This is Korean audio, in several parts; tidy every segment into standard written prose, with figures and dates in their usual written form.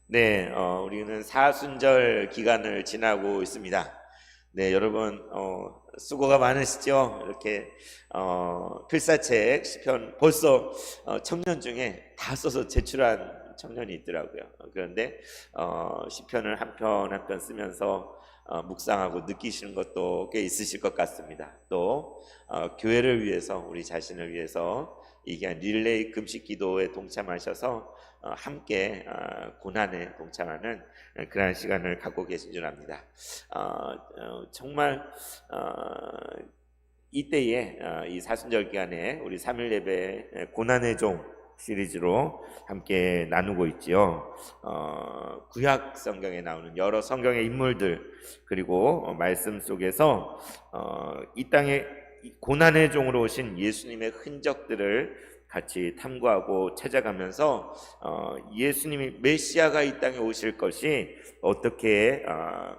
네, 우리는 사순절 기간을 지나고 있습니다. 네, 여러분, 수고가 많으시죠? 이렇게, 필사책, 시편, 벌써, 청년 중에 다 써서 제출한 청년이 있더라고요. 그런데, 시편을 한 편 한 편 쓰면서, 묵상하고 느끼시는 것도 꽤 있으실 것 같습니다. 또, 교회를 위해서, 우리 자신을 위해서, 이게 릴레이 금식 기도에 동참하셔서 함께 고난에 동참하는 그러한 시간을 갖고 계신 줄 압니다. 정말 이때에 이 사순절 기간에 우리 3일 예배 고난의 종 시리즈로 함께 나누고 있지요. 구약 성경에 나오는 여러 성경의 인물들 그리고 말씀 속에서 이 땅에 고난의 종으로 오신 예수님의 흔적들을 같이 탐구하고 찾아가면서 예수님이 메시아가 이 땅에 오실 것이 어떻게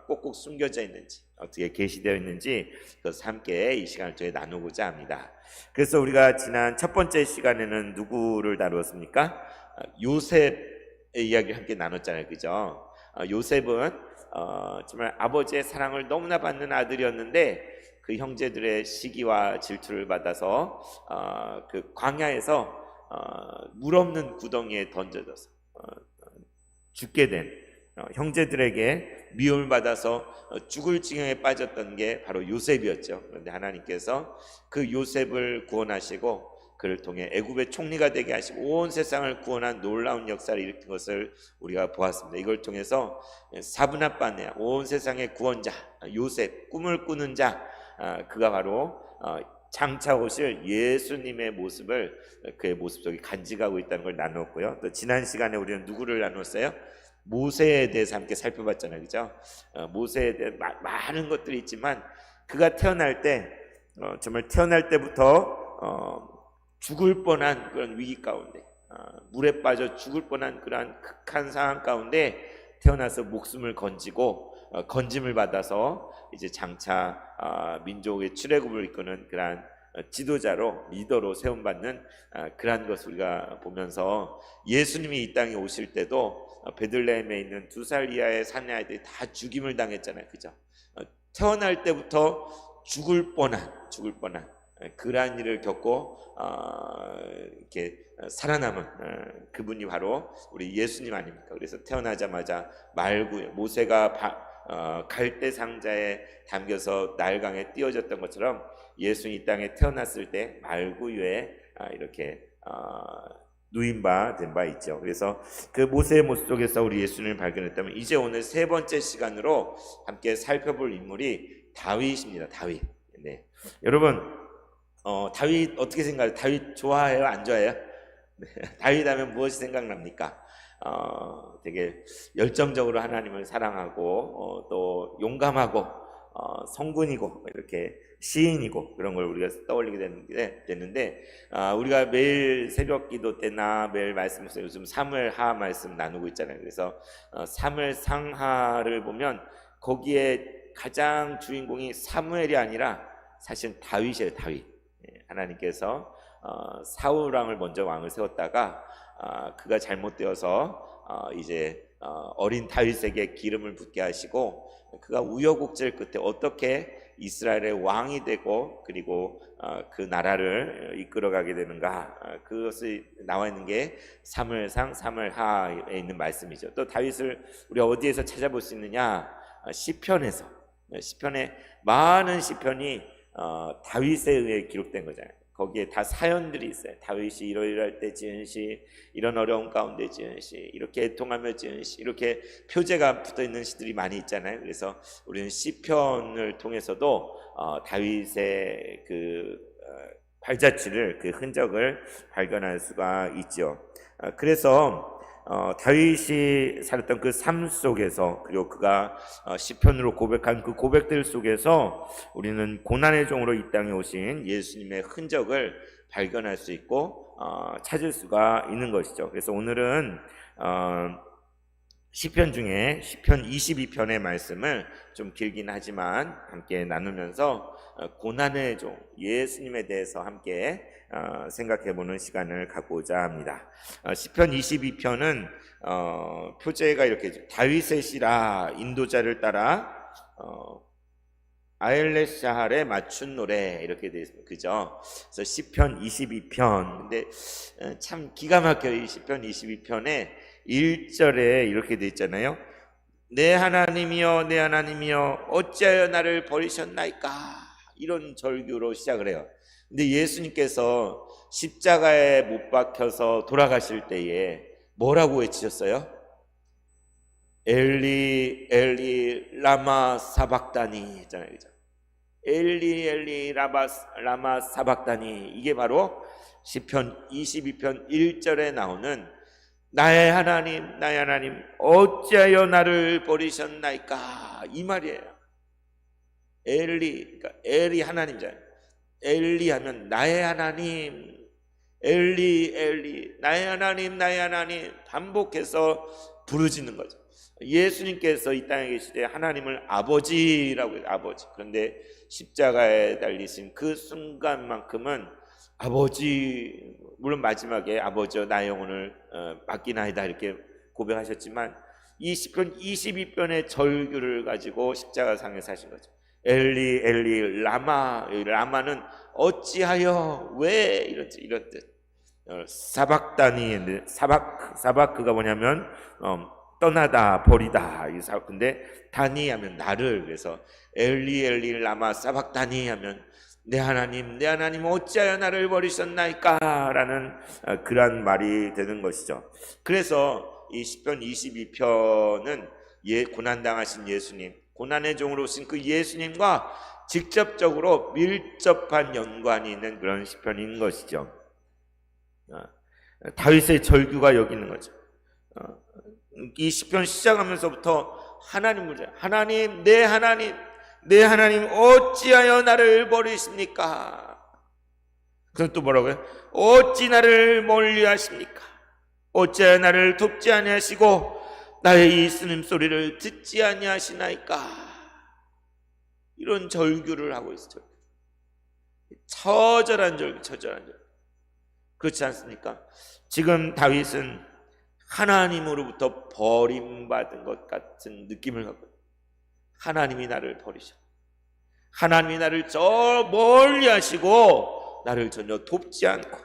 꼭꼭 숨겨져 있는지 어떻게 계시되어 있는지 그것을 함께 이 시간을 통해 나누고자 합니다. 그래서 우리가 지난 첫 번째 시간에는 누구를 다루었습니까? 요셉의 이야기를 함께 나눴잖아요, 그죠? 요셉은 정말 아버지의 사랑을 너무나 받는 아들이었는데 그 형제들의 시기와 질투를 받아서 그 광야에서 물 없는 구덩이에 던져져서 죽게 된 형제들에게 미움을 받아서 죽을 지경에 빠졌던 게 바로 요셉이었죠. 그런데 하나님께서 그 요셉을 구원하시고 그를 통해 애굽의 총리가 되게 하시고 온 세상을 구원한 놀라운 역사를 일으킨 것을 우리가 보았습니다. 이걸 통해서 사브나빠네 온 세상의 구원자 요셉 꿈을 꾸는 자 그가 바로 장차 오실 예수님의 모습을 그의 모습 속에 간직하고 있다는 걸 나누었고요. 또 지난 시간에 우리는 누구를 나누었어요? 모세에 대해서 함께 살펴봤잖아요, 그죠? 모세에 대해 많은 것들이 있지만 그가 태어날 때 정말 태어날 때부터 죽을 뻔한 그런 위기 가운데 물에 빠져 죽을 뻔한 그러한 극한 상황 가운데 태어나서 목숨을 건지고 건짐을 받아서 이제 장차 민족의 출애굽을 이끄는 그러한 지도자로 리더로 세움받는 그러한 것을 우리가 보면서 예수님이 이 땅에 오실 때도 베들레헴에 있는 2살 이하의 사내 아이들이 다 죽임을 당했잖아요, 그죠? 태어날 때부터 죽을 뻔한 그러한 일을 겪고 이렇게 살아남은 그분이 바로 우리 예수님 아닙니까? 그래서 태어나자마자 말구요 모세가 갈대 상자에 담겨서 나일강에 띄워졌던 것처럼 예수님 이 땅에 태어났을 때 말구유에 이렇게 누인 바 된 바 있죠. 그래서 그 모세의 모습 속에서 우리 예수님을 발견했다면 이제 오늘 세 번째 시간으로 함께 살펴볼 인물이 다윗입니다. 다윗. 네. 여러분 다윗 어떻게 생각해요? 다윗 좋아해요? 안 좋아해요? 네. 다윗 하면 무엇이 생각납니까? 되게 열정적으로 하나님을 사랑하고 또 용감하고 성군이고 이렇게 시인이고 그런 걸 우리가 떠올리게 됐는데 우리가 매일 새벽 기도 때나 매일 말씀에서 요즘 사무엘하 말씀 나누고 있잖아요. 그래서 사무엘 상하를 보면 거기에 가장 주인공이 사무엘이 아니라 사실 다윗이에요. 다윗. 하나님께서 사울 왕을 먼저 왕을 세웠다가 그가 잘못되어서 이제 어린 다윗에게 기름을 붓게 하시고 그가 우여곡절 끝에 어떻게 이스라엘의 왕이 되고 그리고 그 나라를 이끌어가게 되는가 그것이 나와 있는 게 사무엘상 사무엘하에 있는 말씀이죠. 또 다윗을 우리 어디에서 찾아볼 수 있느냐? 시편에서 시편에 많은 시편이 다윗에 의해 기록된 거잖아요. 거기에 다 사연들이 있어요. 다윗이 이러이러할 때 지은 시, 이런 어려운 가운데 지은 시, 이렇게 애통하며 지은 시, 이렇게 표제가 붙어있는 시들이 많이 있잖아요. 그래서 우리는 시편을 통해서도 다윗의 그 발자취를 그 흔적을 발견할 수가 있죠. 그래서 다윗이 살았던 그 삶 속에서 그리고 그가 시편으로 고백한 그 고백들 속에서 우리는 고난의 종으로 이 땅에 오신 예수님의 흔적을 발견할 수 있고 찾을 수가 있는 것이죠. 그래서 오늘은 시편 중에 시편 22편의 말씀을 좀 길긴 하지만 함께 나누면서 고난의 종 예수님에 대해서 함께 생각해보는 시간을 갖고자 합니다. 시편 22편은 표제가 이렇게 다윗의 시라 인도자를 따라 아엘레샤할에 맞춘 노래 이렇게 되어 있습니다. 그죠? 그래서 시편 22편. 근데 참 기가 막혀요. 이 시편 22편에 1절에 이렇게 되어 있잖아요. 내 하나님이여 내 하나님이여 어찌하여 나를 버리셨나이까. 이런 절규로 시작을 해요. 근데 예수님께서 십자가에 못 박혀서 돌아가실 때에 뭐라고 외치셨어요? 엘리 엘리 라마 사박다니 했잖아요. 그죠? 엘리 엘리 라마 사박다니. 이게 바로 시편 22편 1절에 나오는 나의 하나님 어찌하여 나를 버리셨나이까 이 말이에요. 엘리, 그러니까 엘이 하나님이잖아요. 엘리 하면 나의 하나님, 엘리 나의 하나님 반복해서 부르짖는 거죠. 예수님께서 이 땅에 계실 때 하나님을 아버지라고 해요. 아버지. 그런데 십자가에 달리신 그 순간만큼은 아버지, 물론 마지막에 아버지여 나의 영혼을 맡기나이다 이렇게 고백하셨지만 이 시편 22편의 절규를 가지고 십자가상에 사신 거죠. 엘리 라마는 어찌하여 왜 이런 뜻. 사박다니 사박그가 뭐냐면 떠나다 버리다. 근데 다니 하면 나를, 그래서 엘리 라마 사박다니 하면 내 하나님 어찌하여 나를 버리셨나이까 라는 그런 말이 되는 것이죠. 그래서 이 시편 22편은 고난당하신 예수님, 고난의 종으로 오신 그 예수님과 직접적으로 밀접한 연관이 있는 그런 시편인 것이죠. 다윗의 절규가 여기 있는 거죠. 이 시편 시작하면서부터 하나님 문제, 하나님 내 하나님 어찌하여 나를 버리십니까? 그럼 또 뭐라고요? 어찌 나를 멀리하십니까? 어찌하여 나를 돕지 아니하시고 나의 이 신음소리를 듣지 아니하시나이까? 이런 절규를 하고 있어요. 처절한 절규. 그렇지 않습니까? 지금 다윗은 하나님으로부터 버림받은 것 같은 느낌을 갖고 있어요. 하나님이 나를 버리셔. 하나님이 나를 저 멀리 하시고 나를 전혀 돕지 않고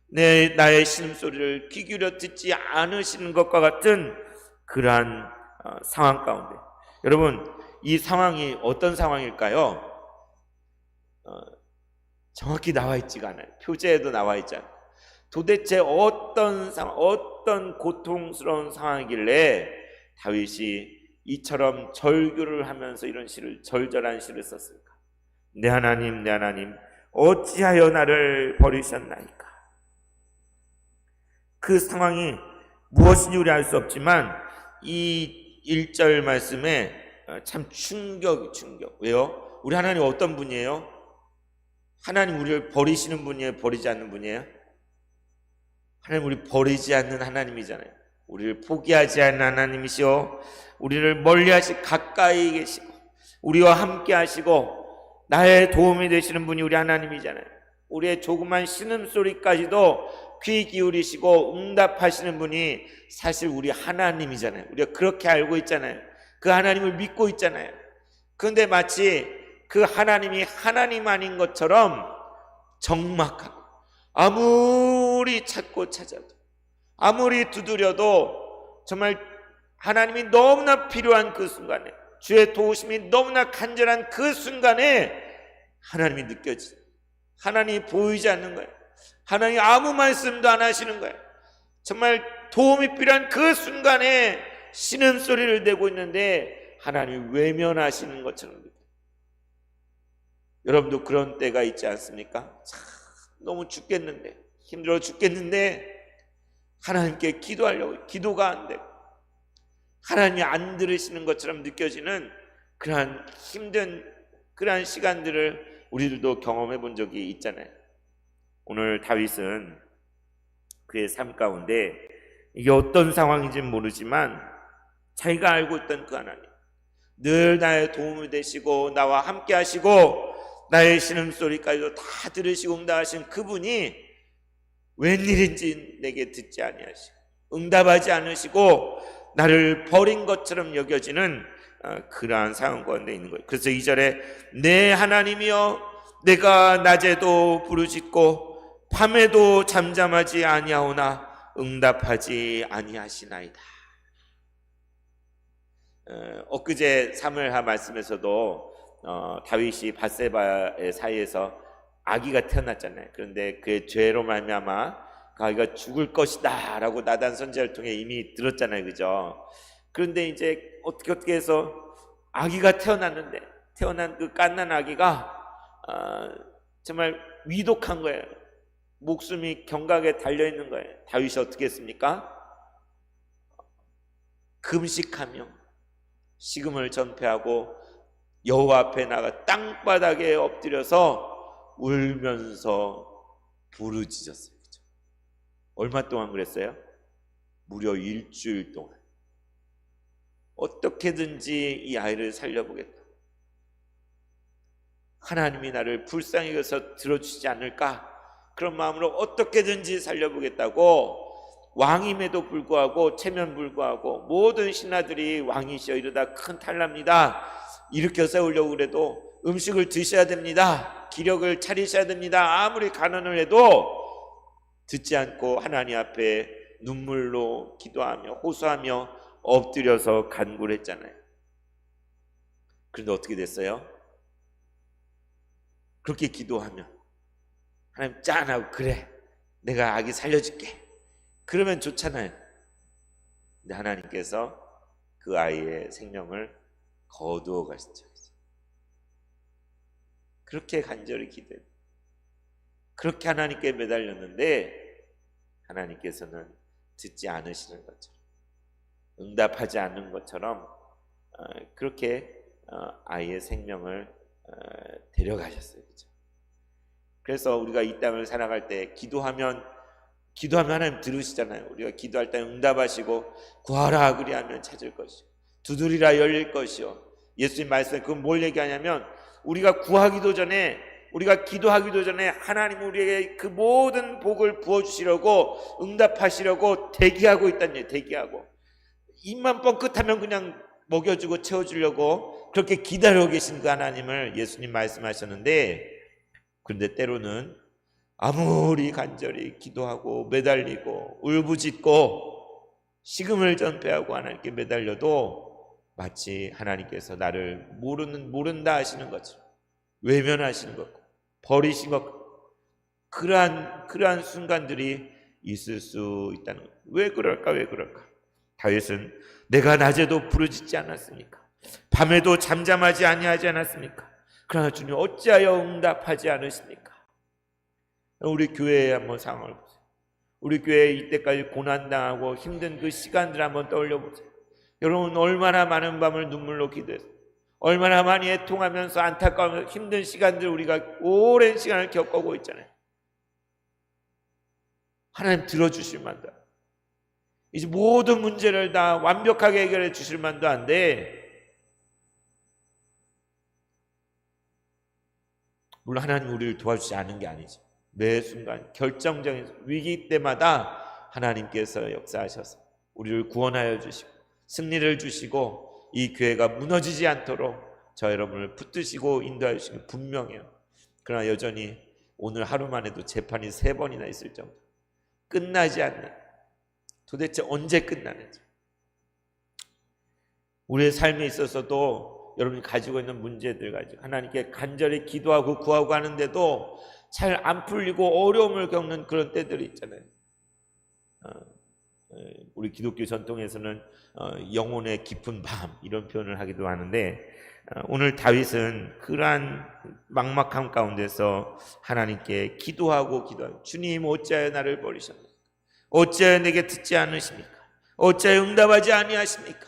나의 신음소리를 귀 기울여 듣지 않으시는 것과 같은 그러한 상황 가운데, 여러분 이 상황이 어떤 상황일까요? 정확히 나와 있지가 않아요. 표제에도 나와 있지 않아요. 도대체 어떤 상황, 어떤 고통스러운 상황이길래 다윗이 이처럼 절규를 하면서 이런 절절한 시를 썼을까? 내 하나님 어찌하여 나를 버리셨나이까? 그 상황이 무엇인지 우리 알 수 없지만 이 1절 말씀에 참 충격. 왜요? 우리 하나님 어떤 분이에요? 하나님 우리를 버리시는 분이에요? 버리지 않는 분이에요? 하나님 우리 버리지 않는 하나님이잖아요. 우리를 포기하지 않는 하나님이시오. 우리를 멀리하시 가까이 계시고 우리와 함께 하시고 나의 도움이 되시는 분이 우리 하나님이잖아요. 우리의 조그만 신음소리까지도 귀 기울이시고 응답하시는 분이 사실 우리 하나님이잖아요. 우리가 그렇게 알고 있잖아요. 그 하나님을 믿고 있잖아요. 그런데 마치 그 하나님이 하나님 아닌 것처럼 적막하고 아무리 찾고 찾아도 아무리 두드려도 정말 하나님이 너무나 필요한 그 순간에, 주의 도우심이 너무나 간절한 그 순간에 하나님이 느껴지죠. 하나님이 보이지 않는 거예요. 하나님이 아무 말씀도 안 하시는 거예요. 정말 도움이 필요한 그 순간에 신음소리를 내고 있는데 하나님이 외면하시는 것처럼 느껴요. 여러분도 그런 때가 있지 않습니까? 참 너무 죽겠는데, 힘들어 죽겠는데 하나님께 기도하려고 기도가 안 되고 하나님이 안 들으시는 것처럼 느껴지는 그러한 힘든 그러한 시간들을 우리들도 경험해 본 적이 있잖아요. 오늘 다윗은 그의 삶 가운데 이게 어떤 상황인지는 모르지만 자기가 알고 있던 그 하나님, 늘 나의 도움이 되시고 나와 함께 하시고 나의 신음소리까지도 다 들으시고 응답하신 그분이 웬일인지 내게 듣지 아니하시고 응답하지 않으시고 나를 버린 것처럼 여겨지는 그러한 상황 가운데 있는 거예요. 그래서 2절에 내 하나님이여 내가 낮에도 부르짖고 밤에도 잠잠하지 아니하오나 응답하지 아니하시나이다. 엊그제 사무엘하 말씀에서도 다윗이 밧세바의 사이에서 아기가 태어났잖아요. 그런데 그의 죄로 말미암아 그 아기가 죽을 것이다 라고 나단 선지자를 통해 이미 들었잖아요. 그죠? 그런데 이제 어떻게 해서 아기가 태어났는데 태어난 그 갓난 아기가 정말 위독한 거예요. 목숨이 경각에 달려있는 거예요. 다윗이 어떻게 했습니까? 금식하며 식음을 전폐하고 여호와 앞에 나가 땅바닥에 엎드려서 울면서 부르짖었어요. 그렇죠? 얼마 동안 그랬어요? 무려 일주일 동안. 어떻게든지 이 아이를 살려보겠다. 하나님이 나를 불쌍히 여겨서 들어주시지 않을까? 그런 마음으로 어떻게든지 살려보겠다고 왕임에도 불구하고 체면 불구하고 모든 신하들이 왕이시여 이러다 큰 탈납니다. 일으켜 세우려고 그래도 음식을 드셔야 됩니다. 기력을 차리셔야 됩니다. 아무리 간언을 해도 듣지 않고 하나님 앞에 눈물로 기도하며 호소하며 엎드려서 간구를 했잖아요. 그런데 어떻게 됐어요? 그렇게 기도하면 하나님 짠하고 그래 내가 아기 살려줄게 그러면 좋잖아요. 근데 하나님께서 그 아이의 생명을 거두어 가시죠. 그렇게 간절히 기도해요. 그렇게 하나님께 매달렸는데 하나님께서는 듣지 않으시는 것처럼 응답하지 않는 것처럼 그렇게 아이의 생명을 데려가셨어요. 그렇죠? 그래서 우리가 이 땅을 살아갈 때 기도하면 하나님 들으시잖아요. 우리가 기도할 때 응답하시고 구하라 그리하면 찾을 것이요 두드리라 열릴 것이요. 예수님 말씀에 그건 뭘 얘기하냐면 우리가 구하기도 전에 우리가 기도하기도 전에 하나님 우리에게 그 모든 복을 부어주시려고 응답하시려고 대기하고 있다는 얘기예요. 대기하고 입만 뻥끗하면 그냥 먹여주고 채워주려고 그렇게 기다리고 계신 그 하나님을 예수님 말씀하셨는데, 그런데 때로는 아무리 간절히 기도하고 매달리고 울부짖고 식음을 전폐하고 하나님께 매달려도 마치 하나님께서 나를 모른다 하시는 것처럼 외면하시는 것, 버리신 것, 그러한 순간들이 있을 수 있다는 것. 왜 그럴까? 다윗은 내가 낮에도 부르짖지 않았습니까? 밤에도 잠잠하지 아니하지 않았습니까? 그러나 주님 어찌하여 응답하지 않으십니까? 우리 교회에 한번 상황을 보세요. 우리 교회 이때까지 고난당하고 힘든 그 시간들 한번 떠올려 보세요. 여러분 얼마나 많은 밤을 눈물로 기도했어요. 얼마나 많이 애통하면서 안타까우면서 힘든 시간들 우리가 오랜 시간을 겪어오고 있잖아요. 하나님 들어주실 만도, 이제 모든 문제를 다 완벽하게 해결해 주실 만도 한데, 물론 하나님 우리를 도와주지 않은 게 아니죠. 매 순간 결정적인 위기 때마다 하나님께서 역사하셔서 우리를 구원하여 주시고 승리를 주시고 이 교회가 무너지지 않도록 저 여러분을 붙드시고 인도하여 주시는 게 분명해요. 그러나 여전히 오늘 하루만 해도 재판이 3번이나 있을 정도 끝나지 않는, 도대체 언제 끝나는지, 우리의 삶에 있어서도 여러분이 가지고 있는 문제들 가지고 하나님께 간절히 기도하고 구하고 하는데도 잘 안 풀리고 어려움을 겪는 그런 때들이 있잖아요. 우리 기독교 전통에서는 영혼의 깊은 밤 이런 표현을 하기도 하는데, 오늘 다윗은 그러한 막막함 가운데서 하나님께 기도하고 주님 어찌하여 나를 버리셨나이까? 어찌하여 내게 듣지 않으십니까? 어찌하여 응답하지 아니하십니까?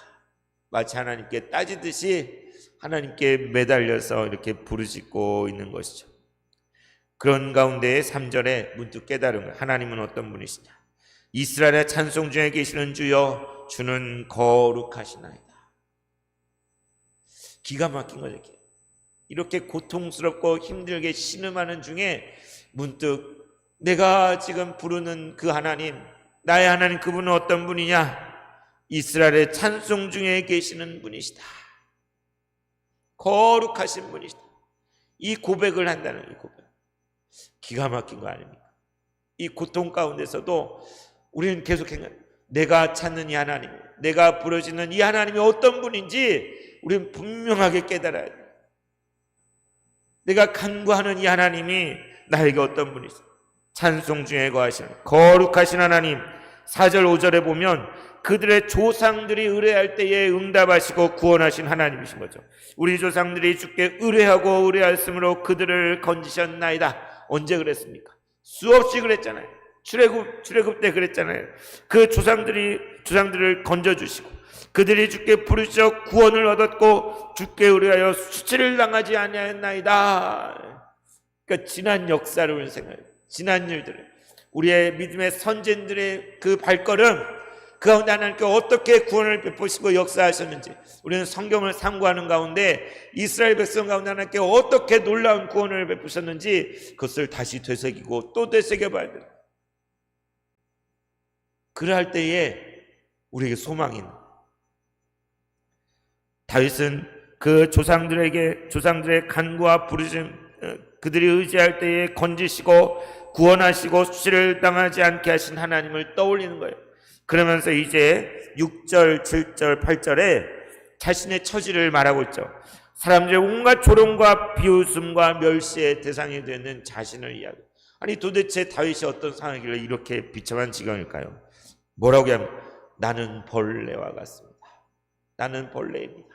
마치 하나님께 따지듯이 하나님께 매달려서 이렇게 부르짖고 있는 것이죠. 그런 가운데 3절에 문득 깨달은 거예요. 하나님은 어떤 분이시냐? 이스라엘의 찬송 중에 계시는 주여 주는 거룩하시나이다. 기가 막힌 거죠. 이렇게 고통스럽고 힘들게 신음하는 중에 문득 내가 지금 부르는 그 하나님, 나의 하나님, 그분은 어떤 분이냐? 이스라엘의 찬송 중에 계시는 분이시다. 거룩하신 분이시다. 이 고백을 한다는 이 고백, 기가 막힌 거 아닙니까? 이 고통 가운데서도 우리는 계속 내가 찾는 이 하나님, 내가 부르짖는 이 하나님이 어떤 분인지 우리는 분명하게 깨달아야 돼요. 내가 간구하는 이 하나님이 나에게 어떤 분이지? 찬송 중에 거하시는 거룩하신 하나님. 4절 5절에 보면 그들의 조상들이 의뢰할 때에 응답하시고 구원하신 하나님이신 거죠. 우리 조상들이 주께 의뢰하고 의뢰하였으므로 그들을 건지셨나이다. 언제 그랬습니까? 수없이 그랬잖아요. 출애굽 때 그랬잖아요. 그 조상들을 건져주시고 그들이 주께 부르짖어 구원을 얻었고 주께 의뢰하여 수치를 당하지 아니하였나이다. 그러니까 지난 역사를 생각해요. 지난 일들을, 우리의 믿음의 선진들의 그 발걸음, 그 가운데 하나님께 어떻게 구원을 베푸시고 역사하셨는지, 우리는 성경을 상고하는 가운데 이스라엘 백성 가운데 하나님께 어떻게 놀라운 구원을 베푸셨는지 그것을 다시 되새기고 또 되새겨봐야 돼요. 그럴 때에 우리에게 소망이 있는, 다윗은 그 조상들의 간구와 부르짖음, 그들이 의지할 때에 건지시고 구원하시고 수치를 당하지 않게 하신 하나님을 떠올리는 거예요. 그러면서 이제 6절, 7절, 8절에 자신의 처지를 말하고 있죠. 사람들의 온갖 조롱과 비웃음과 멸시의 대상이 되는 자신을 이야기. 아니 도대체 다윗이 어떤 상황이길래 이렇게 비참한 지경일까요? 뭐라고 하면 나는 벌레와 같습니다. 나는 벌레입니다.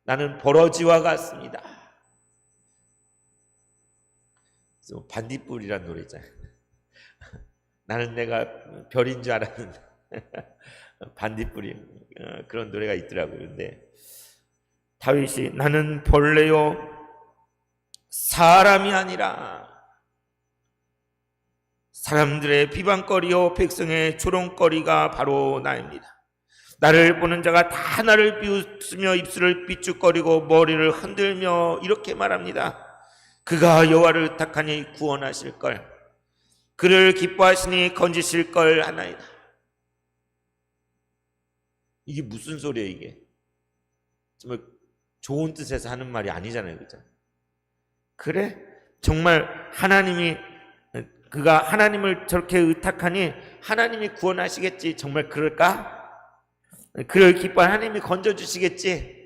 나는 버러지와 같습니다. 반딧불이란 노래 있잖아요. 나는 내가 별인 줄 알았는데 반딧불이, 그런 노래가 있더라고요. 근데 다윗이 나는 벌레요 사람이 아니라 사람들의 비방거리요 백성의 조롱거리가 바로 나입니다. 나를 보는 자가 다 나를 비웃으며 입술을 삐죽거리고 머리를 흔들며 이렇게 말합니다. 그가 여호와를 의탁하니 구원하실 걸, 그를 기뻐하시니 건지실 걸 하나이다. 이게 무슨 소리예요? 이게 정말 좋은 뜻에서 하는 말이 아니잖아요, 그죠? 그래? 정말 그가 하나님을 저렇게 의탁하니 하나님이 구원하시겠지, 정말 그럴까? 그를 기뻐하니 하나님이 건져주시겠지?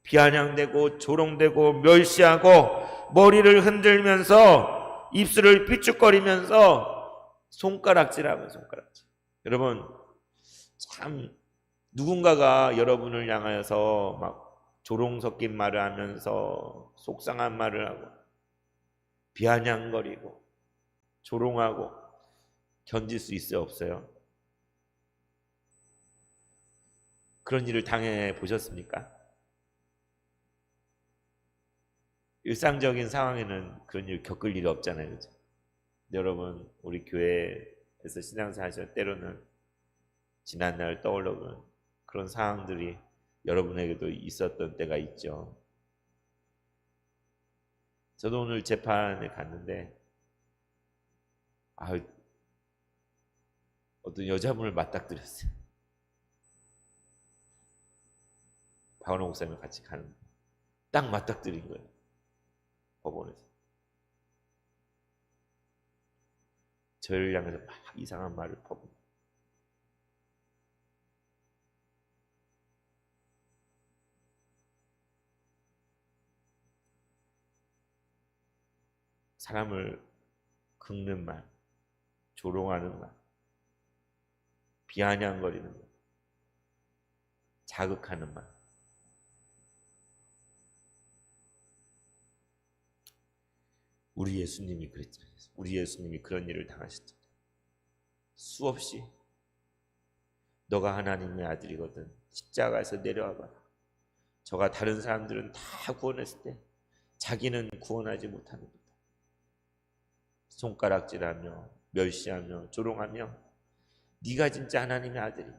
비아냥대고 조롱되고 멸시하고 머리를 흔들면서 입술을 삐죽거리면서 손가락질하면 손가락질. 여러분, 참 누군가가 여러분을 향하여서 막 조롱 섞인 말을 하면서 속상한 말을 하고 비아냥거리고 조롱하고 견딜 수 있어요, 없어요? 그런 일을 당해 보셨습니까? 일상적인 상황에는 그런 일 겪을 일이 없잖아요, 그죠? 여러분, 우리 교회에서 신앙생활 하실 때로는 지난날 떠올려보는 그런 상황들이 여러분에게도 있었던 때가 있죠. 저도 오늘 재판에 갔는데 어떤 여자분을 맞닥뜨렸어요. 박원호 목사님과 같이 가는데 딱 맞닥뜨린 거예요, 법원에서. 저를 향해서 막 이상한 말을 퍼붓는. 사람을 긁는 말, 조롱하는 말, 비아냥거리는 말, 자극하는 말. 우리 예수님이 그랬잖아요. 우리 예수님이 그런 일을 당하셨잖아요. 수없이 너가 하나님의 아들이거든 십자가에서 내려와봐라. 저가 다른 사람들은 다 구원했을 때 자기는 구원하지 못하는 거다. 손가락질하며 멸시하며 조롱하며 네가 진짜 하나님의 아들이냐,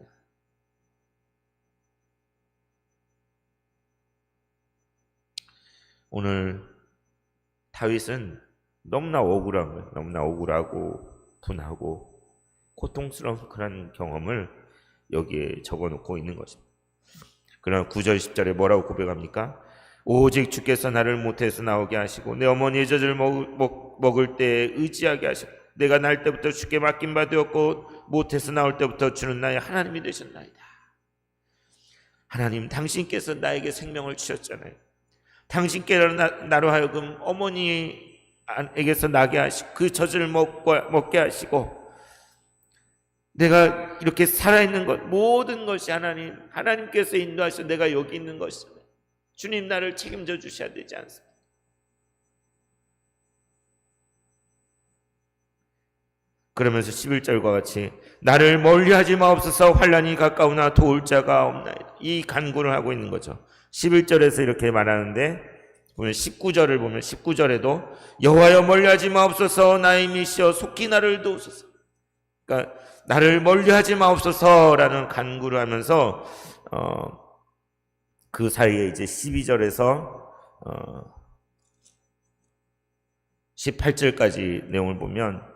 오늘 다윗은 너무나 억울한 거예요. 너무나 억울하고 분하고 고통스러운 그런 경험을 여기에 적어놓고 있는 것입니다. 그러나 9절 10절에 뭐라고 고백합니까? 오직 주께서 나를 모태에서 나오게 하시고 내 어머니의 젖을 먹을 때 의지하게 하시고 내가 날 때부터 주께 맡긴 바 되었고 모태에서 나올 때부터 주는 나의 하나님이 되셨나이다. 하나님, 당신께서 나에게 생명을 주셨잖아요. 당신께서 나로 하여금 어머니에게서 나게 하시고 그 젖을 먹게 하시고 내가 이렇게 살아있는 것 모든 것이 하나님께서 인도하셔 내가 여기 있는 것이잖아요. 주님, 나를 책임져 주셔야 되지 않습니까? 그러면서 11절과 같이 나를 멀리하지 마옵소서 환난이 가까우나 도울 자가 없나이다. 이 간구를 하고 있는 거죠. 11절에서 이렇게 말하는데 보면 19절을 보면 19절에도 여호와여 멀리하지 마옵소서 나의 미시여 속히 나를 도우소서. 그러니까 나를 멀리하지 마옵소서라는 간구를 하면서 그 사이에 이제 12절에서 18절까지 내용을 보면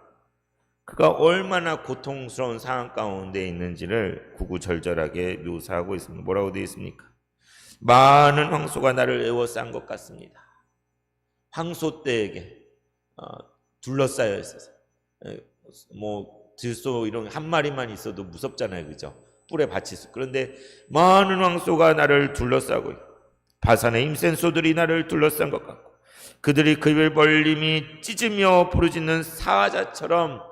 그가 얼마나 고통스러운 상황 가운데 있는지를 구구절절하게 묘사하고 있습니다. 뭐라고 되어 있습니까? 많은 황소가 나를 에워싼 것 같습니다. 황소떼에게 둘러싸여 있어서 들소 이런 한 마리만 있어도 무섭잖아요, 그죠? 뿔에 받치수. 그런데 많은 황소가 나를 둘러싸고 있고 바산의 힘센 소들이 나를 둘러싼 것 같고 그들이 그 입을 벌림이 찢으며 부르짖는 사자처럼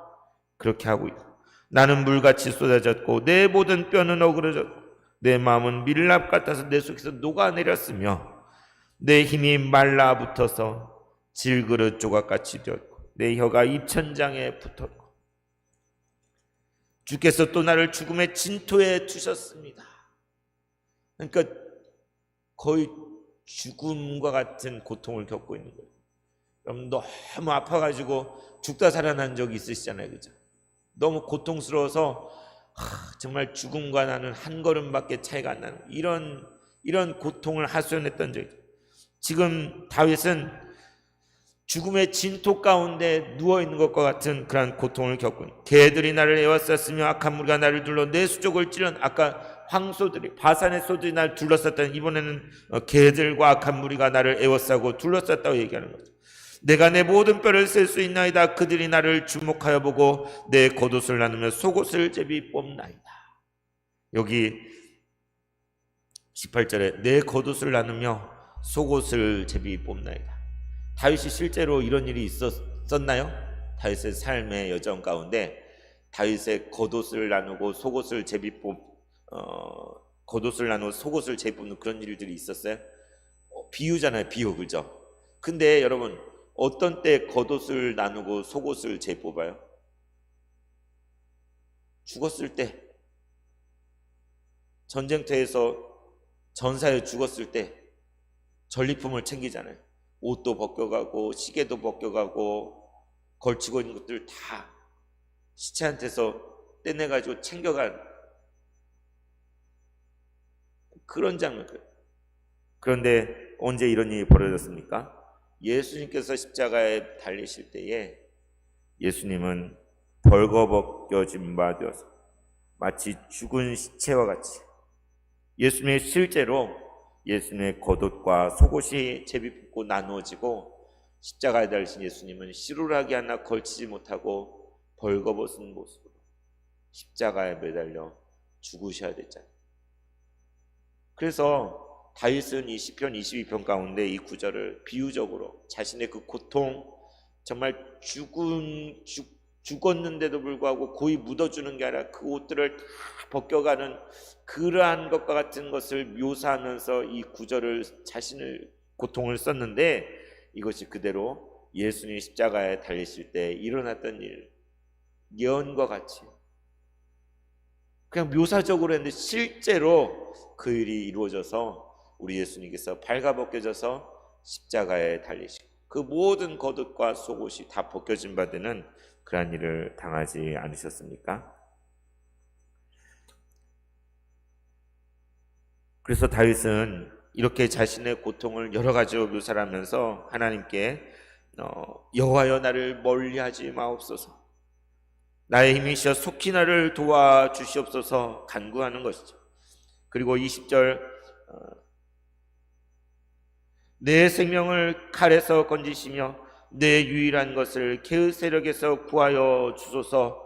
그렇게 하고 있고 나는 물같이 쏟아졌고 내 모든 뼈는 어그러졌고 내 마음은 밀랍 같아서 내 속에서 녹아내렸으며 내 힘이 말라붙어서 질그릇 조각같이 되었고 내 혀가 입천장에 붙었고 주께서 또 나를 죽음의 진토에 두셨습니다. 그러니까 거의 죽음과 같은 고통을 겪고 있는 거예요. 여러분 너무 아파가지고 죽다 살아난 적이 있으시잖아요, 그죠? 너무 고통스러워서 정말 죽음과 나는 한 걸음밖에 차이가 안 나는 이런 고통을 하소연했던 적이 있어요. 지금 다윗은 죽음의 진토 가운데 누워있는 것과 같은 그런 고통을 겪고 있는 개들이 나를 에워쌌으며 악한 무리가 나를 둘러 내 수족을 찌른 아까 황소들이 바산의 소들이 나를 둘러쌌다는 이번에는 개들과 악한 무리가 나를 에워싸고 둘러쌌다고 얘기하는 거죠. 내가 내 모든 뼈를 셀 수 있나이다. 그들이 나를 주목하여 보고 내 겉옷을 나누며 속옷을 제비 뽑나이다. 여기 18절에 내 겉옷을 나누며 속옷을 제비 뽑나이다. 다윗이 실제로 이런 일이 있었나요? 다윗의 삶의 여정 가운데 다윗의 겉옷을 나누고 속옷을 제비 겉옷을 나누고 속옷을 제비 뽑는 그런 일들이 있었어요? 비유잖아요, 비유, 그죠? 근데 여러분 어떤 때 겉옷을 나누고 속옷을 재뽑아요? 죽었을 때, 전쟁터에서 전사에 죽었을 때 전리품을 챙기잖아요. 옷도 벗겨가고 시계도 벗겨가고 걸치고 있는 것들 다 시체한테서 떼내가지고 챙겨간 그런 장면. 그런데 언제 이런 일이 벌어졌습니까? 예수님께서 십자가에 달리실 때에 예수님은 벌거벗겨진 바 되어서 마치 죽은 시체와 같이 예수님의 실제로 예수님의 겉옷과 속옷이 제비뽑고 나누어지고 십자가에 달리신 예수님은 시루라기 하나 걸치지 못하고 벌거벗은 모습으로 십자가에 매달려 죽으셔야 됐잖아요. 그래서 다윗은 이 시편 22편 가운데 이 구절을 비유적으로 자신의 그 고통, 정말 죽었는데도 불구하고 고이 묻어주는 게 아니라 그 옷들을 다 벗겨가는 그러한 것과 같은 것을 묘사하면서 이 구절을 자신의 고통을 썼는데 이것이 그대로 예수님이 십자가에 달리실 때 일어났던 일, 예언과 같이 그냥 묘사적으로 했는데 실제로 그 일이 이루어져서 우리 예수님께서 발가벗겨져서 십자가에 달리시고 그 모든 겉옷과 속옷이 다 벗겨진 바 되는 그러한 일을 당하지 않으셨습니까? 그래서 다윗은 이렇게 자신의 고통을 여러 가지로 묘사하면서 하나님께 여호와여 나를 멀리하지 마옵소서, 나의 힘이시여 속히 나를 도와주시옵소서 간구하는 것이죠. 그리고 20절 내 생명을 칼에서 건지시며 내 유일한 것을 개의 세력에서 구하여 주소서.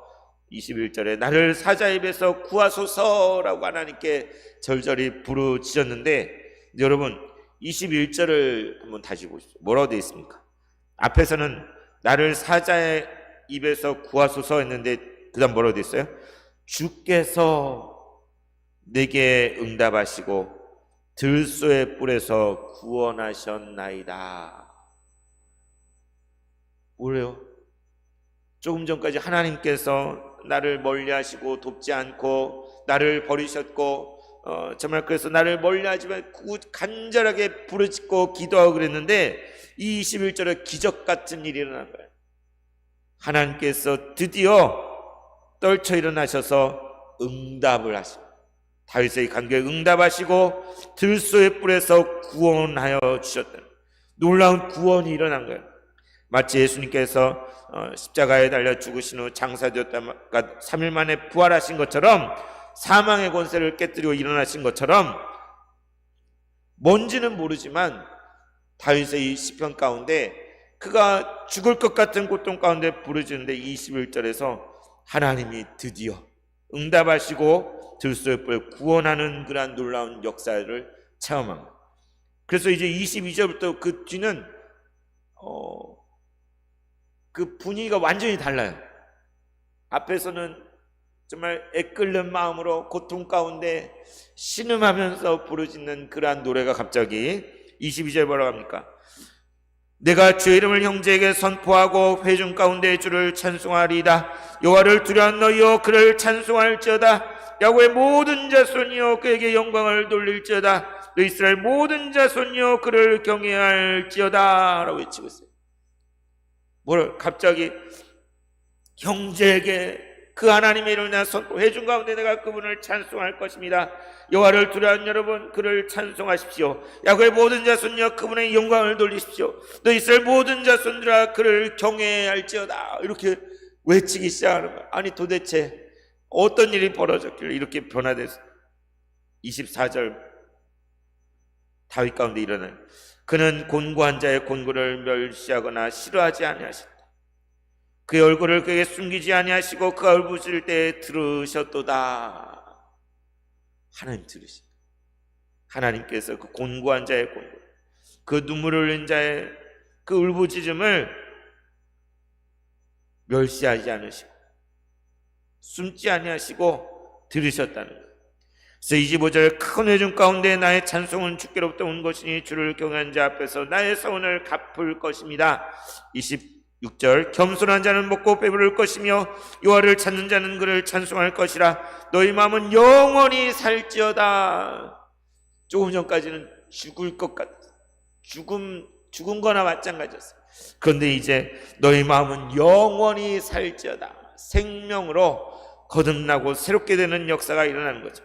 21절에 나를 사자 입에서 구하소서라고 하나님께 절절히 부르짖었는데, 여러분 21절을 한번 다시 보십시오. 뭐라고 되어 있습니까? 앞에서는 나를 사자의 입에서 구하소서 했는데 그 다음 뭐라고 되어 있어요? 주께서 내게 응답하시고 들소의 뿔에서 구원하셨나이다. 뭐래요? 조금 전까지 하나님께서 나를 멀리하시고 돕지 않고 나를 버리셨고 정말 그래서 나를 멀리하지만 간절하게 부르짖고 기도하고 그랬는데, 이 21절에 기적 같은 일이 일어난 거예요. 하나님께서 드디어 떨쳐 일어나셔서 응답을 하십니다. 다윗의 간구에 응답하시고 들소의 뿔에서 구원하여 주셨다. 놀라운 구원이 일어난 거예요. 마치 예수님께서 십자가에 달려 죽으신 후 장사되었다가 3일 만에 부활하신 것처럼, 사망의 권세를 깨뜨리고 일어나신 것처럼, 뭔지는 모르지만 다윗의 이 시편 가운데 그가 죽을 것 같은 고통 가운데 부르짖는데 21절에서 하나님이 드디어 응답하시고 들소의 뿔을 구원하는 그러한 놀라운 역사를 체험한 거예요. 그래서 이제 22절부터 그 뒤는 그 분위기가 완전히 달라요. 앞에서는 정말 애끓는 마음으로 고통 가운데 신음하면서 부르짖는 그러한 노래가 갑자기 22절 뭐라고 합니까? 내가 주의 이름을 형제에게 선포하고 회중 가운데 주를 찬송하리이다. 여호와를 두려워하는 너희여 그를 찬송할지어다. 야곱의 모든 자손이여 그에게 영광을 돌릴지어다. 너 이스라엘 모든 자손이여 그를 경외할지어다 라고 외치고 있어요. 뭘 갑자기 형제에게 그 하나님의 이름을 내가 선포, 회중 가운데 내가 그분을 찬송할 것입니다. 여호와를 두려워하는 여러분 그를 찬송하십시오. 야곱의 모든 자손이여 그분의 영광을 돌리십시오. 너 이스라엘 모든 자손들아 그를 경외할지어다. 이렇게 외치기 시작하는 거예요. 아니 도대체 어떤 일이 벌어졌길래 이렇게 변화됐어? 24절 다윗 가운데 일어나요. 그는 곤고한 자의 곤고를 멸시하거나 싫어하지 아니하신다. 그의 얼굴을 그에게 숨기지 아니하시고 그가 울부짖을 때 들으셨도다. 하나님 들으신다. 하나님께서 그 곤고한 자의 곤고, 그 눈물을 흘린 자의 그 울부짖음을 멸시하지 않으시고 숨지 아니하시고 들으셨다는 거예요. 그래서 25절 큰 회중 가운데 나의 찬송은 주께로부터 온 것이니 주를 경외한 자 앞에서 나의 서원을 갚을 것입니다. 26절 겸손한 자는 먹고 배부를 것이며 여호와를 찾는 자는 그를 찬송할 것이라. 너희 마음은 영원히 살지어다. 조금 전까지는 죽을 것 같았어요. 죽은 거나 마찬가지였어요. 그런데 이제 너희 마음은 영원히 살지어다. 생명으로 거듭나고 새롭게 되는 역사가 일어나는 거죠.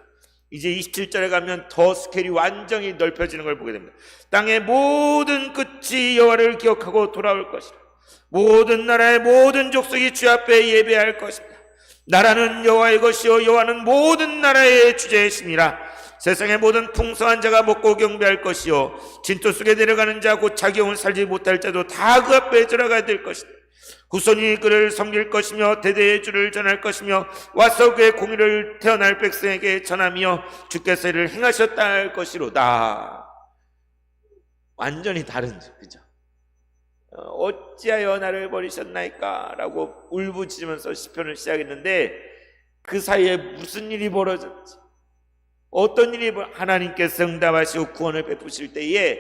이제 27절에 가면 더 스케일이 완전히 넓혀지는 걸 보게 됩니다. 땅의 모든 끝이 여호와를 기억하고 돌아올 것이라. 모든 나라의 모든 족속이 주 앞에 예배할 것입니다. 나라는 여호와의 것이요 여호와는 모든 나라의 주제이심이라. 세상의 모든 풍성한 자가 먹고 경배할 것이요 진토 속에 내려가는 자 곧 자기 영혼 살지 못할 자도 다 그 앞에 들어가야 될 것이다. 후손이 그를 섬길 것이며 대대의 주를 전할 것이며 와서 그의 공의를 태어날 백성에게 전하며 주께서 이를 행하셨다 할 것이로다. 완전히 다른, 그죠? 어찌하여 나를 버리셨나이까 라고 울부짖으면서 시편을 시작했는데, 그 사이에 무슨 일이 벌어졌지, 어떤 일이 하나님께서 응답하시고 구원을 베푸실 때에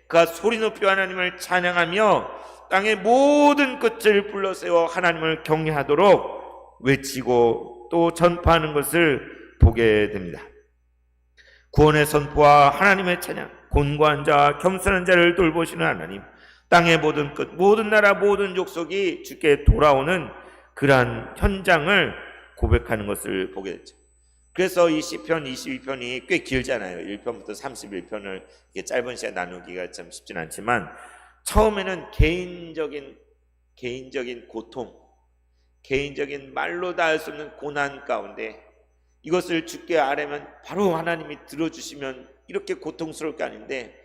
그가 소리 높여 하나님을 찬양하며 땅의 모든 끝을 불러세워 하나님을 경외하도록 외치고 또 전파하는 것을 보게 됩니다. 구원의 선포와 하나님의 찬양, 곤고한 자와 겸손한 자를 돌보시는 하나님, 땅의 모든 끝, 모든 나라, 모든 족속이 주께 돌아오는 그러한 현장을 고백하는 것을 보게 됐죠. 그래서 이 시편 22편이 꽤 길잖아요. 1편부터 31편을 이렇게 짧은 시간 나누기가 참 쉽진 않지만, 처음에는 개인적인 고통, 개인적인 말로 다 할 수 없는 고난 가운데 이것을 주께 아뢰면 바로 하나님이 들어주시면 이렇게 고통스러울 게 아닌데,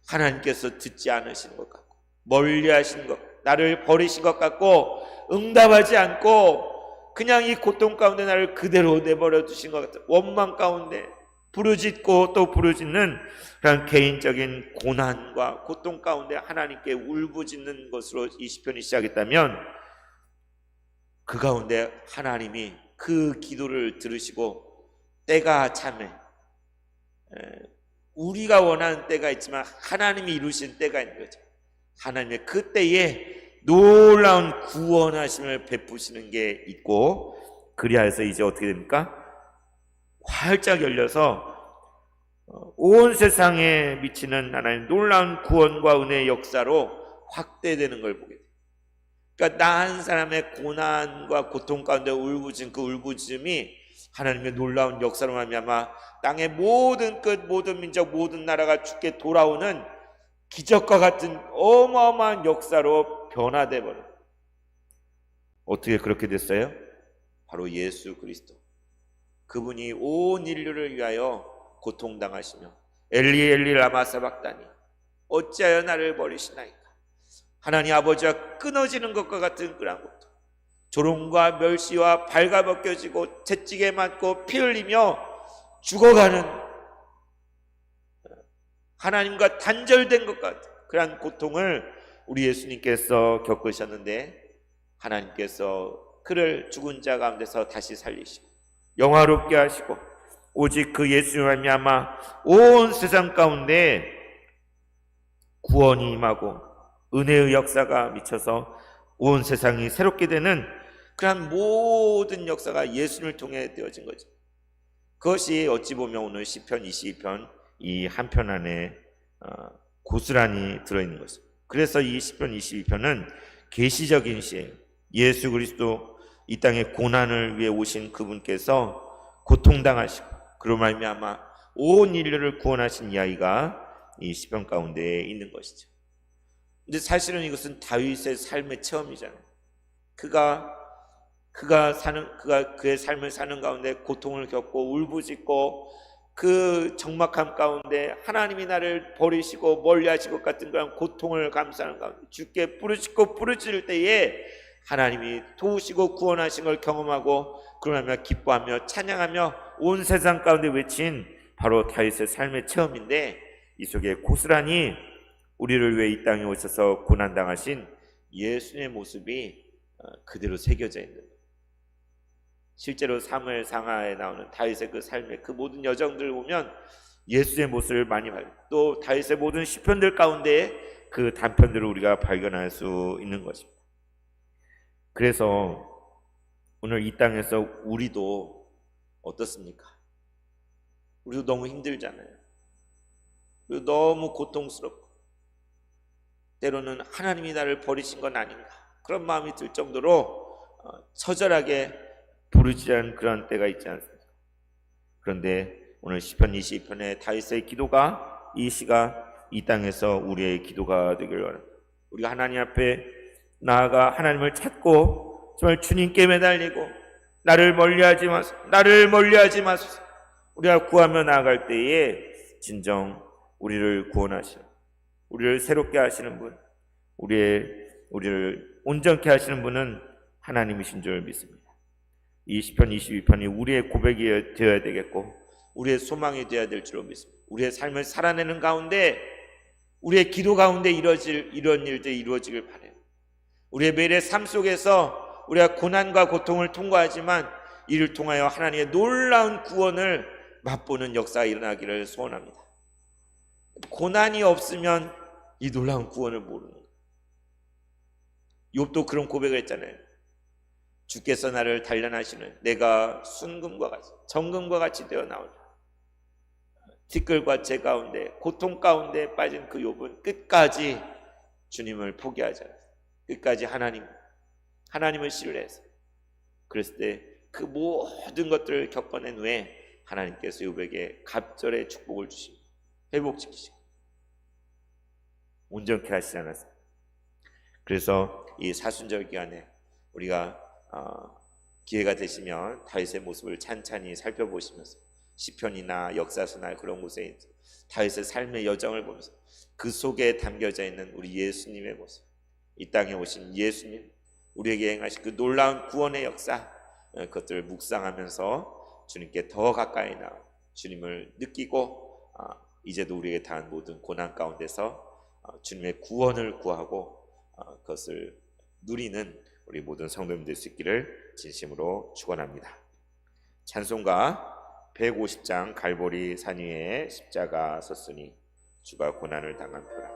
하나님께서 듣지 않으시는 것 같고, 멀리 하신 것, 나를 버리신 것 같고, 응답하지 않고 그냥 이 고통 가운데 나를 그대로 내버려 두신 것 같은 원망 가운데 부르짖고 또 부르짖는 그런 개인적인 고난과 고통 가운데 하나님께 울부짖는 것으로 이 시편이 시작했다면, 그 가운데 하나님이 그 기도를 들으시고 때가 참에, 우리가 원하는 때가 있지만 하나님이 이루신 때가 있는 거죠. 하나님의 그 때에 놀라운 구원하심을 베푸시는 게 있고, 그리하여서 이제 어떻게 됩니까? 활짝 열려서 온 세상에 미치는 하나님 놀라운 구원과 은혜의 역사로 확대되는 걸 보게 돼요. 그러니까 나 한 사람의 고난과 고통 가운데 울부짖은 그 울부짖음이 하나님의 놀라운 역사로 말미암아 땅의 모든 끝, 모든 민족, 모든 나라가 주께 돌아오는 기적과 같은 어마어마한 역사로 변화돼 버려요. 어떻게 그렇게 됐어요? 바로 예수 그리스도, 그분이 온 인류를 위하여 고통당하시며 엘리 엘리 라마 사박다니 어찌하여 나를 버리시나이까, 하나님 아버지와 끊어지는 것과 같은 그런 고통, 조롱과 멸시와 발가벗겨지고 채찍에 맞고 피 흘리며 죽어가는, 하나님과 단절된 것 같은 그러한 고통을 우리 예수님께서 겪으셨는데, 하나님께서 그를 죽은 자 가운데서 다시 살리시고 영화롭게 하시고, 오직 그 예수로 말미암아 온 세상 가운데 구원이 임하고 은혜의 역사가 미쳐서 온 세상이 새롭게 되는 그러한 모든 역사가 예수님을 통해 되어진 거죠. 그것이 어찌 보면 오늘 시편 22편 이 한 편 안에 고스란히 들어있는 것입니다. 그래서 이 시편 22편은 계시적인 시예요. 예수 그리스도 이 땅에 고난을 위해 오신 그분께서 고통당하시고 그로 말미암아 온 인류를 구원하신 이야기가 이 시편 가운데 있는 것이죠. 근데 사실은 이것은 다윗의 삶의 체험이잖아요. 그가 그의 삶을 사는 가운데 고통을 겪고 울부짖고 그 적막함 가운데 하나님이 나를 버리시고 멀리하실 것 같은 그런 고통을 감수하는 가운데 주께 부르짖고 부르짖을 때에 하나님이 도우시고 구원하신 걸 경험하고, 그러면 기뻐하며 찬양하며 온 세상 가운데 외친 바로 다윗의 삶의 체험인데, 이 속에 고스란히 우리를 위해 이 땅에 오셔서 고난당하신 예수님의 모습이 그대로 새겨져 있는 거예요. 실제로 사무엘 상하에 나오는 다윗의 그 삶의 그 모든 여정들을 보면 예수의 모습을 많이 발견, 또 다윗의 모든 시편들 가운데 그 단편들을 우리가 발견할 수 있는 것입니다. 그래서 오늘 이 땅에서 우리도 어떻습니까? 우리도 너무 힘들잖아요. 그리고 너무 고통스럽고 때로는 하나님이 나를 버리신 건 아닌가 그런 마음이 들 정도로 처절하게 부르짖는 그런 때가 있지 않습니까? 그런데 오늘 시편 22편의 다윗의 기도가, 이 시가 이 땅에서 우리의 기도가 되길 바랍니다. 우리가 하나님 앞에 나아가 하나님을 찾고 정말 주님께 매달리고 나를 멀리하지 마소서, 우리가 구하며 나아갈 때에 진정 우리를 구원하시는, 우리를 새롭게 하시는 분, 우리를 온전케 하시는 분은 하나님이신 줄 믿습니다. 이 시편 22편이 우리의 고백이 되어야 되겠고 우리의 소망이 되어야 될 줄 믿습니다. 우리의 삶을 살아내는 가운데, 우리의 기도 가운데 이런 일들이 이루어지길 바라요. 우리의 매일의 삶 속에서 우리가 고난과 고통을 통과하지만 이를 통하여 하나님의 놀라운 구원을 맛보는 역사가 일어나기를 소원합니다. 고난이 없으면 이 놀라운 구원을 모르는 거예요. 욥도 그런 고백을 했잖아요. 주께서 나를 단련하시는 내가 순금과 같이 정금과 같이 되어 나오리라. 티끌과 재 가운데 고통 가운데 빠진 그 욥은 끝까지 주님을 포기하지 않았어요. 끝까지 하나님을 신뢰했어요. 그랬을 때 그 모든 것들을 겪어낸 후에 하나님께서 욥에게 갑절의 축복을 주시고 회복시키시고 온전케 하시지 않았어요. 그래서 이 사순절 기간에 우리가 기회가 되시면 다윗의 모습을 찬찬히 살펴보시면서 시편이나 역사서나 그런 곳에 다윗의 삶의 여정을 보면서 그 속에 담겨져 있는 우리 예수님의 모습, 이 땅에 오신 예수님, 우리에게 행하신 그 놀라운 구원의 역사, 그것들을 묵상하면서 주님께 더 가까이 나아 주님을 느끼고 이제도 우리에게 당한 모든 고난 가운데서 주님의 구원을 구하고 그것을 누리는 우리 모든 성도님 될 수 있기를 진심으로 축원합니다. 찬송가 150장 갈보리 산 위에 십자가 섰으니 주가 고난을 당한 표라.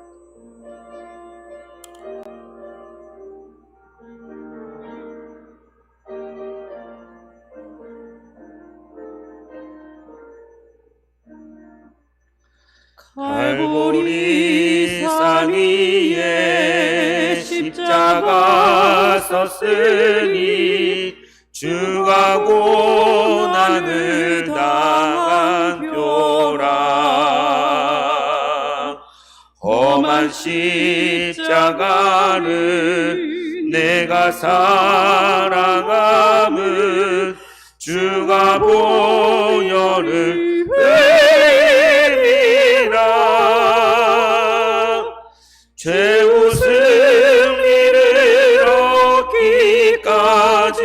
갈보리 산 위에 십자가 섰으니 주가 고난을 당한 표라. 험한 십자가를 내가 사랑함은 주가 보혈을 최후 승리를 얻기까지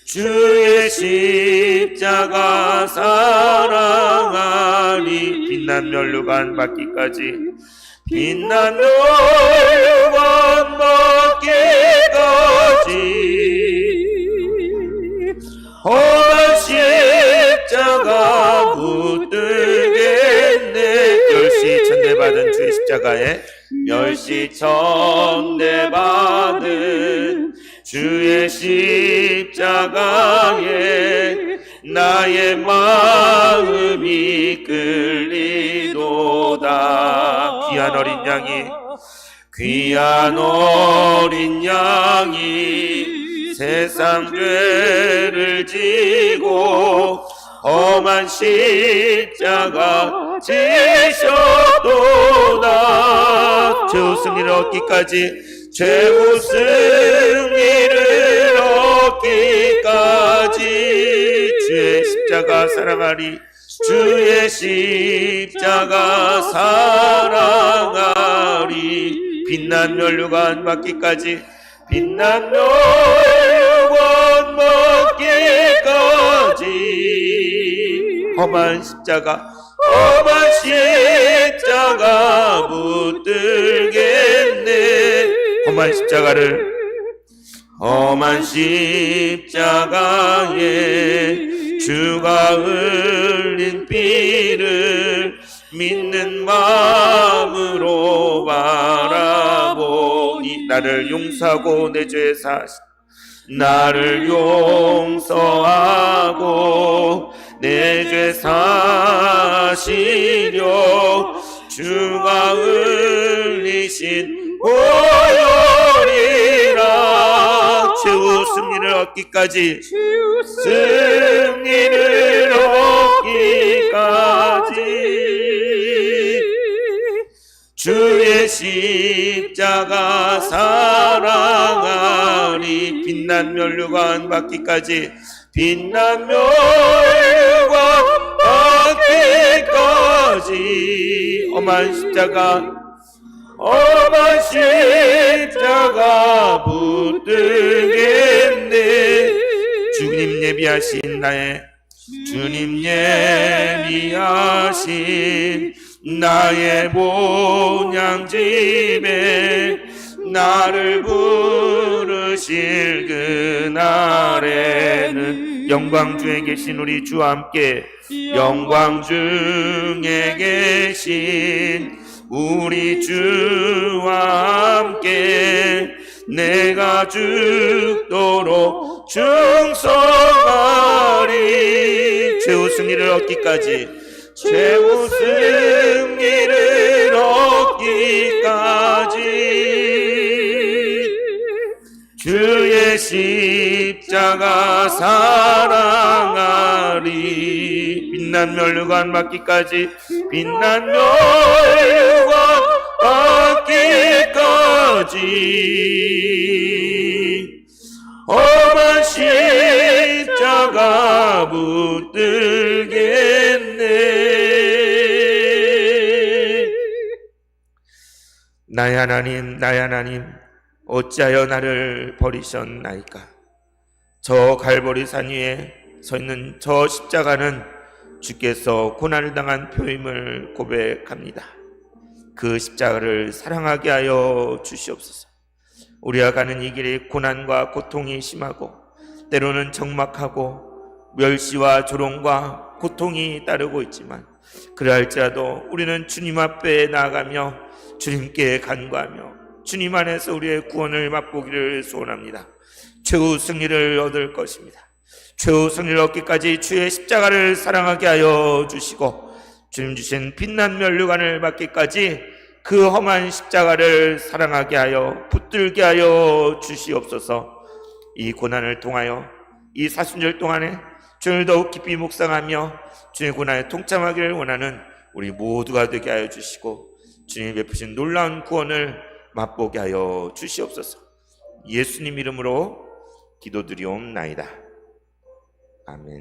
주의 십자가 사랑하니 빛난 멸류관 받기까지 빛난 멸류관 받기까지 험한 십자가 붙들겠네. 멸시천대받은 주의 십자가에 멸시천대받은 주의 십자가에 나의 마음이 끌리도다. 귀한 어린 양이 세상 죄를 지고 험한 십자가 지셨도다. 최후 승리를 얻기까지 최후 승리를 얻기까지 주의 십자가 사랑하리. 주의 십자가 사랑하리. 빛난 멸류관 받기까지 빛난 멸류관 받기까지 험한 십자가 붙들겠네. 험한 십자가에 주가 흘린 피를 믿는 마음으로 바라보니 나를 용서하고 내 죄 사시 나를 용서하고 내 죄 사시려 주가 흘리신 보혈이라. 최후 승리를 얻기까지 승리를 얻기까지 주의 십자가 사랑하리. 빛난 멸류관 받기까지 빛난 멸류관 받기까지 험한 십자가 붙들겠네. 주님 예비하신 나의 본향집에 나를 부르실 그날에는 영광 중에 계신 우리 주와 함께 영광 중에 계신 우리 주와 함께 내가 죽도록 충성하리. 최후 승리를 얻기까지 최후 승리를 얻기까지 주의 십자가 십자가 사랑하리. 빛난 면류관 받기까지, 빛난 면류관 받기까지 험한 십자가 붙들겠네. 나의 하나님, 나의 하나님, 어찌하여 나를 버리셨나이까? 저 갈보리 산 위에 서 있는 저 십자가는 주께서 고난을 당한 표임을 고백합니다. 그 십자가를 사랑하게 하여 주시옵소서. 우리가 가는 이 길이 고난과 고통이 심하고 때로는 적막하고 멸시와 조롱과 고통이 따르고 있지만, 그러할지라도 우리는 주님 앞에 나아가며 주님께 간구하며 주님 안에서 우리의 구원을 맛보기를 소원합니다. 최후 승리를 얻을 것입니다. 최후 승리를 얻기까지 주의 십자가를 사랑하게 하여 주시고, 주님 주신 빛난 면류관을 받기까지 그 험한 십자가를 사랑하게 하여 붙들게 하여 주시옵소서. 이 고난을 통하여 이 사순절 동안에 주님을 더욱 깊이 묵상하며 주의 고난에 동참하기를 원하는 우리 모두가 되게 하여 주시고, 주님이 베푸신 놀라운 구원을 맛보게 하여 주시옵소서. 예수님 이름으로 기도드리옵나이다. 아멘.